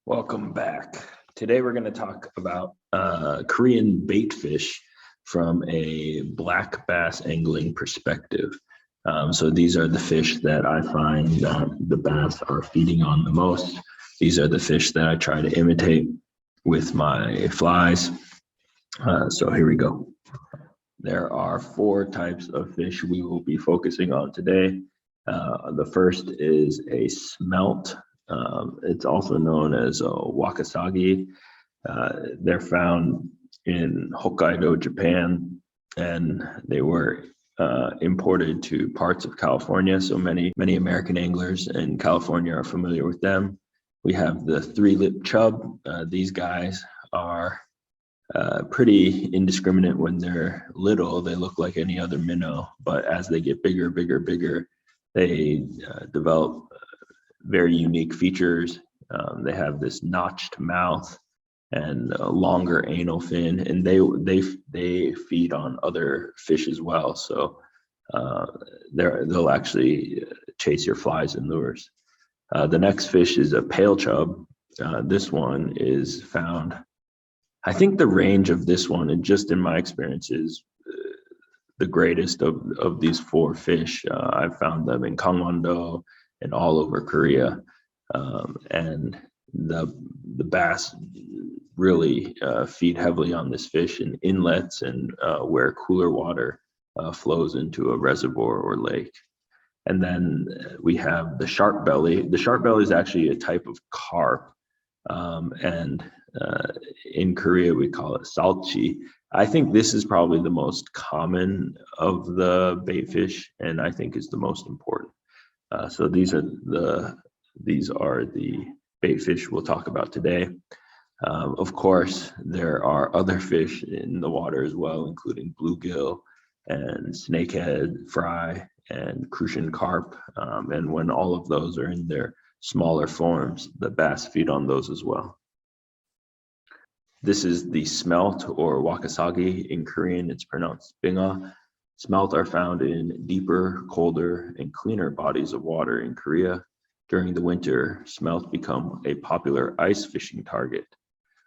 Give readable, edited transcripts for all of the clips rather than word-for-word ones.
Welcome back. Today we're going to talk about Korean bait fish from a black bass angling perspective. So these are the fish that I find that the bass are feeding on the most. These are the fish that I try to imitate with my flies. So here we go. There are 4 types of fish we will be focusing on today. The first is a smelt. It's also known as wakasagi. They're found in Hokkaido, Japan, and they were imported to parts of California. So many American anglers in California are familiar with them. We have the 3-lip chub. These guys are pretty indiscriminate when they're little. They look like any other minnow, but as they get bigger, they develop very unique features. They have this notched mouth and a longer anal fin, and they feed on other fish as well. So they'll actually chase your flies and lures. The next fish is a pale chub. This one is found. I think the range of this one, and just in my experience, is the greatest of these 4 fish. I've found them in Gangwon-do and all over Korea, and the bass really feed heavily on this fish in inlets and where cooler water flows into a reservoir or lake. And then we have the sharp belly. The sharp belly is actually a type of carp, and in Korea we call it salchi. I think this is probably the most common of the bait fish, and I think is the most important. So these are the bait fish we'll talk about today. Of course, there are other fish in the water as well, including bluegill and snakehead fry and crucian carp. And when all of those are in their smaller forms, the bass feed on those as well. This is the smelt, or wakasagi. In Korean, it's pronounced binga. Smelt are found in deeper, colder, and cleaner bodies of water in Korea. During the winter, smelt become a popular ice fishing target.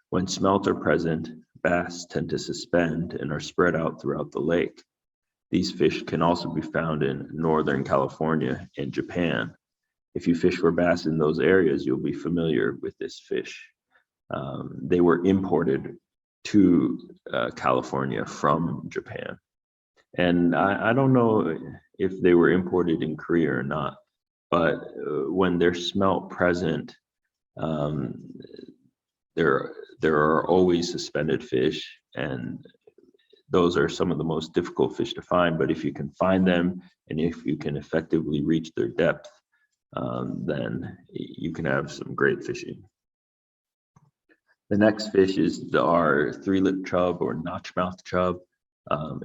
When smelt are present, bass tend to suspend and are spread out throughout the lake. These fish can also be found in Northern California and Japan. If you fish for bass in those areas, you'll be familiar with this fish. They were imported to California from Japan. And I don't know if they were imported in Korea or not, but when they're smelt present, there are always suspended fish, and those are some of the most difficult fish to find. But if you can find them, and if you can effectively reach their depth, then you can have some great fishing. The next fish is our 3-lip chub, or notch-mouthed chub.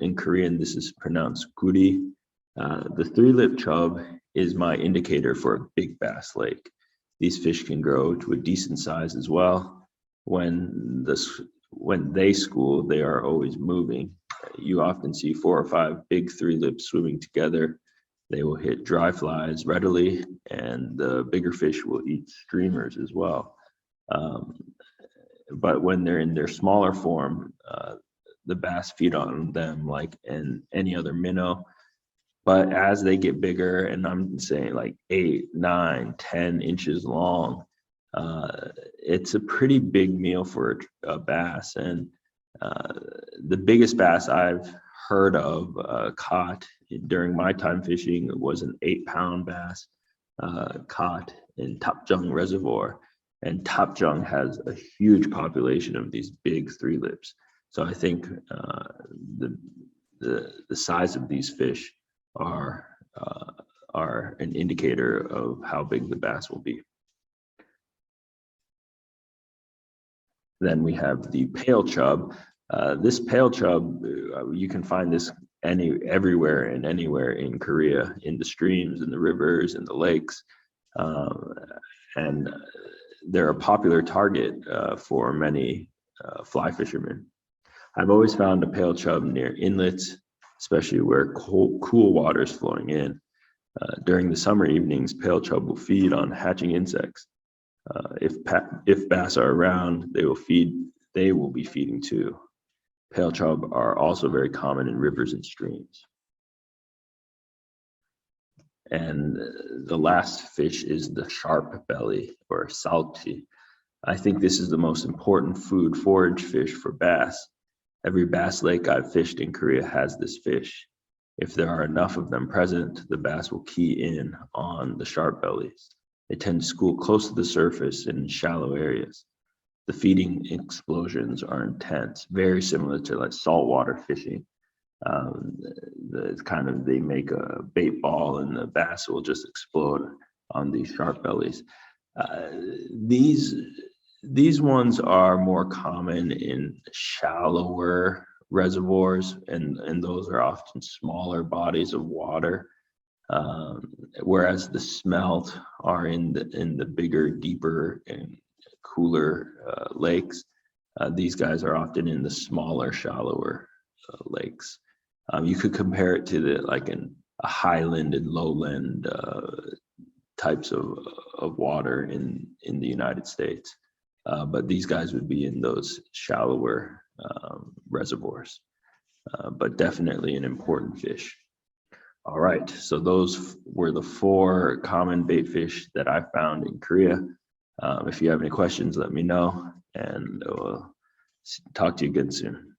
In Korean, this is pronounced guri. The 3-lip chub is my indicator for a big bass lake. These fish can grow to a decent size as well. When they school, they are always moving. You often see 4 or 5 big 3-lips swimming together. They will hit dry flies readily, and the bigger fish will eat streamers as well. But when they're in their smaller form, the bass feed on them like any other minnow. But as they get bigger, and I'm saying like 8, 9, 10 inches long, it's a pretty big meal for a bass. And the biggest bass I've heard of caught during my time fishing was an 8-pound bass caught in Tapjung Reservoir. And Tapjung has a huge population of these big 3-lips. So I think the size of these fish are an indicator of how big the bass will be. Then we have the pale chub. This pale chub, you can find this everywhere and anywhere in Korea, in the streams, in the rivers, in the lakes, and they're a popular target for many fly fishermen. I've always found a pale chub near inlets, especially where cool water is flowing in. During the summer evenings, pale chub will feed on hatching insects. if bass are around, they will be feeding too. Pale chub are also very common in rivers and streams. And the last fish is the sharp belly or salty. I think this is the most important food forage fish for bass. Every bass lake I've fished in Korea has this fish. If there are enough of them present, the bass will key in on the sharp bellies. They tend to school close to the surface in shallow areas. The feeding explosions are intense, very similar to like saltwater fishing. It's kind of, they make a bait ball and the bass will just explode on these sharp bellies. These ones are more common in shallower reservoirs, and those are often smaller bodies of water. Whereas the smelt are in the bigger, deeper, and cooler lakes. These guys are often in the smaller, shallower lakes. You could compare it to a highland and lowland types of water in the United States. But these guys would be in those shallower reservoirs, but definitely an important fish. All right, so those were the 4 common bait fish that I found in Korea. If you have any questions, let me know, and we'll talk to you again soon.